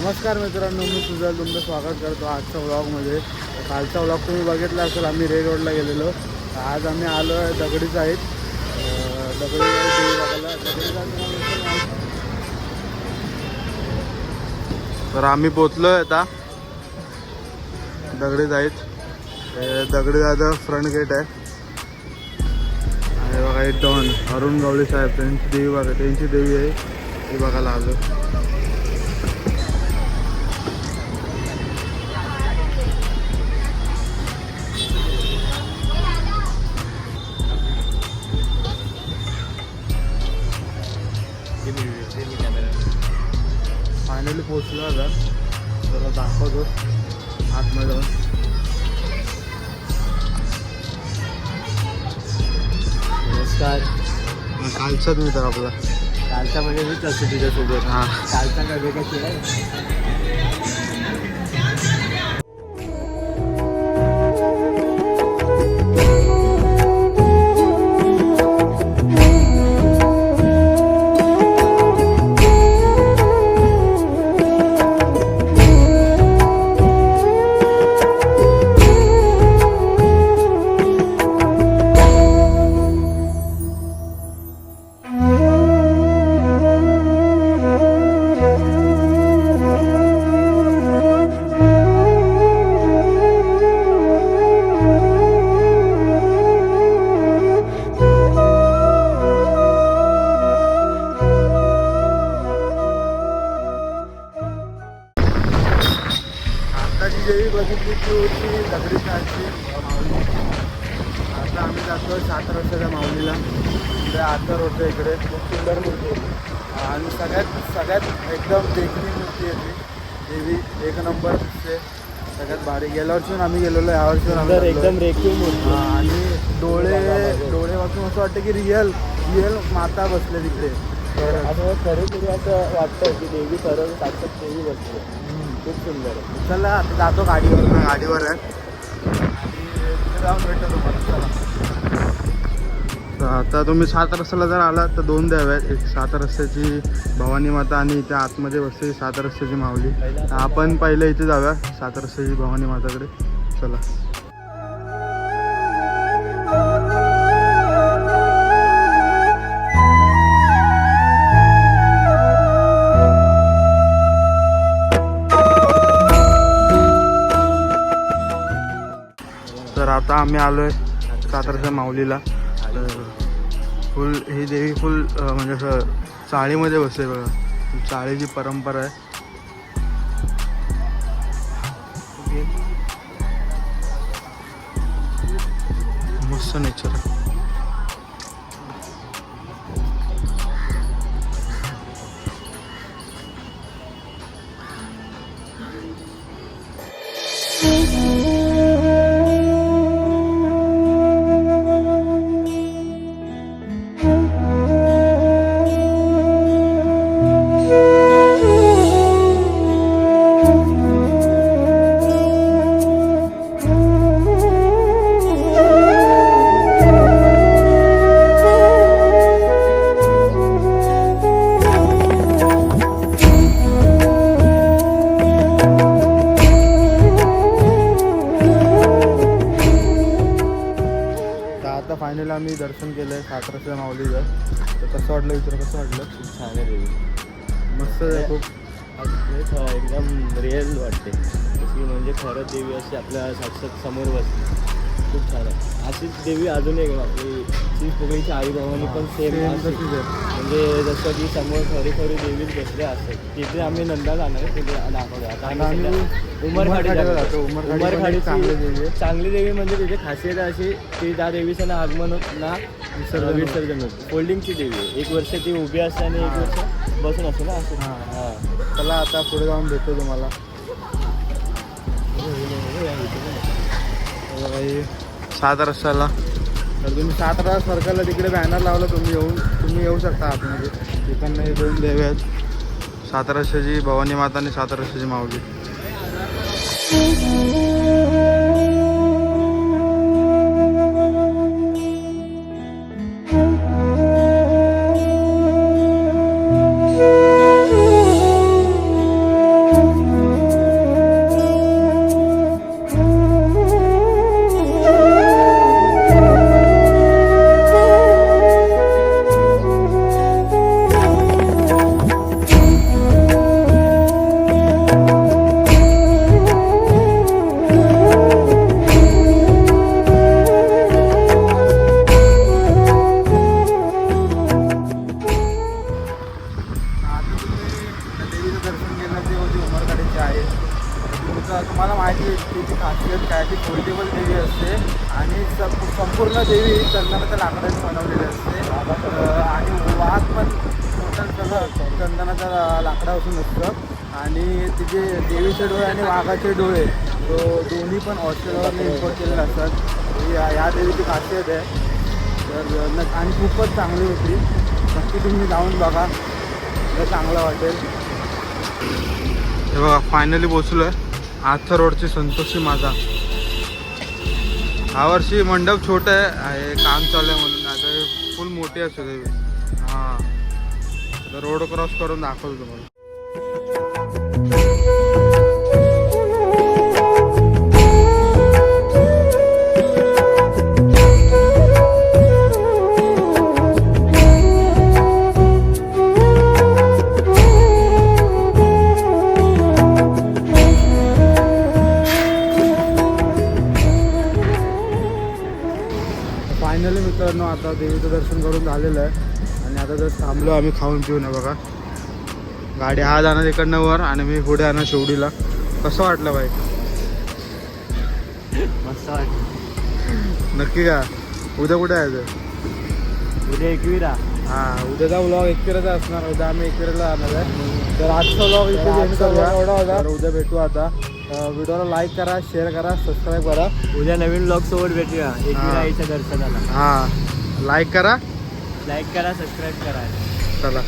नमस्कार मित्रांनो, मी सुजल तुमचं स्वागत करतो आजच्या व्लॉगमध्ये. कालचा व्लॉग तुम्ही बघितला असेल, आम्ही रेड रोडला गेलेलो. आज आम्ही आलो आहे दगडी साईड. तर आम्ही पोचलो आहे आता दगडी साईड. दगडी जायचं फ्रंट गेट आहे. आणि बघा एक डॉन अरुण गवळी साहेब, त्यांची देवी बघा, त्यांची देवी आहे ती बघायला आलो. फायनली पोचलो आता, जरा दाखवतो आतमध्ये जाऊन. नमस्कार. कालचाच मित्र आपला, कालचा म्हणजे मीच असतो तुझ्यासोबत. हां कालचा काय वेगळा केला. आताची देवी बघितली ती होती दगडी साईडची माऊली. आता आम्ही जातो 7 रस्त्याच्या माऊलीला. इकडे आतर होतं, इकडे खूप सुंदर मूर्ती होती. आणि सगळ्यात एकदम देखणी मूर्ती आहे ती देवी, एक नंबर दिसते, सगळ्यात भारी. गेल्या वर्षी आम्ही गेलेलो, यावर्षी आम्ही एकदम रेखीव मूर्ती. आणि डोळे वाचून असं वाटतं की रिअल माता बसले तिकडे. असं खरोखरी असं वाटतं की देवी खरं साक्षात देवी बसते. खूप सुंदर आहे. चला आता जातो गाडीवर आहे. तिथे जाऊन भेटतो तुम्हाला. चला, आता तुम्ही 7 रस्त्याला जर आलात तर 2 देव आहेत. एक 7 रस्त्याची भवानी माता आणि इथे आतमध्ये बसते 7 रस्त्याची माऊली. आपण पहिले इथे जाऊया 7 रस्त्याची भवानी माताकडे. चला. तर आता आम्ही आलो आहे 7 रस्त्या माऊलीला. तर फुल ही देवी फुल म्हणजे असं चाळीमध्ये बसते बघा. चाळीची परंपरा आहे. मस्त नेचर आहे. आता फायनली आम्ही दर्शन केलं आहे 7 रस्त्या माऊलीचं. तर कसं वाटलं विचार, कसं वाटलं? खूप छान आहे देवी. मस्त आहे खूप. एकदम रिअल वाटते. तशी म्हणजे खरं देवी अशी आपल्या साक्षात समोर बसते. खूप छान आहे. अशीच देवी अजून एक आपली चिंचपोकळीची आई भवानी पण सेम तशीच आहे. म्हणजे जसं की समोर खरी देवीच बसले असतात. तिथे आम्ही नंदा जाणार आहे, तिथे दाखवलं. आता आम्ही उमरखाडीला जातो. उमरखाडी चांगली देवी म्हणजे तिथे खासियत अशी की त्या देवीचं ना आगमन ना विसर्जन होतं. फोल्डिंगची देवी आहे. 1 वर्ष ती उभी असते आणि 1 वर्ष बसून असते ना असं. हां. चला आता पुढे जाऊन भेटतो तुम्हाला. 7 रस्त्याला. तर तुम्ही 7 रस्ता सर्कलला तिकडे बॅनर लावलं, तुम्ही येऊ शकता आतमध्ये. तिकडनं हे 2 देवी आहेत, 7 रस्त्याची भवानी माता आणि 7 रस्त्याची माऊली. तुम्हाला माहिती आहे तिची खासियत काय, ती फोल्डेबल देवी असते आणि संपूर्ण देवी ही चंदनाच्या लाकडाने बनवलेली असते आणि वाघ पण टोटल सगळं चंदनाचा लाकडापासून असतं आणि तिचे देवीचे डोळे आणि वाघाचे डोळे दोन्ही पण ऑस्ट्रेलियावरून इम्पोर्ट केलेले असतात. या देवीची खासियत आहे. तर आणि खूपच चांगली होती. नक्की तुम्ही जाऊन बघा, तर चांगलं वाटेल. हे बघा फायनली पोचलो आहे आथर रोडची संतोषी माता. यावर्षी मंडप छोटा आहे, काम चालू आहे म्हणून, आता फुल मोठी असते देवी. हां, आता रोड क्रॉस करून दाखवतो तुम्हाला. फायनली मित्रांनो आता देवीचं दर्शन करून झालेलं आहे आणि आता जर थांबलो आम्ही खाऊन पिऊन. आहे बघा गाडी हा जाणार इकडनं वर आणि मी पुढे आणणार शेवडीला. कसं वाटलं बाई? मस्त वाटलं. नक्की का? उद्या कुठे यायचं? उद्या एकविरा. हां, उद्याचा व्लॉग एकविराचा असणार. उद्या आम्ही एकविराला जाणार आहे. तर आजचा व्लॉग इथे एंड करूया. एवढा होता. तर उद्या भेटू आता. व्हिडिओला लाईक करा, शेअर करा, सबस्क्राईब करा. उद्या नवीन ब्लॉग सोबत भेटूया एकविरा आईच्या दर्शनाला. हां, लाईक करा, लाईक करा, सबस्क्राईब करा. चला.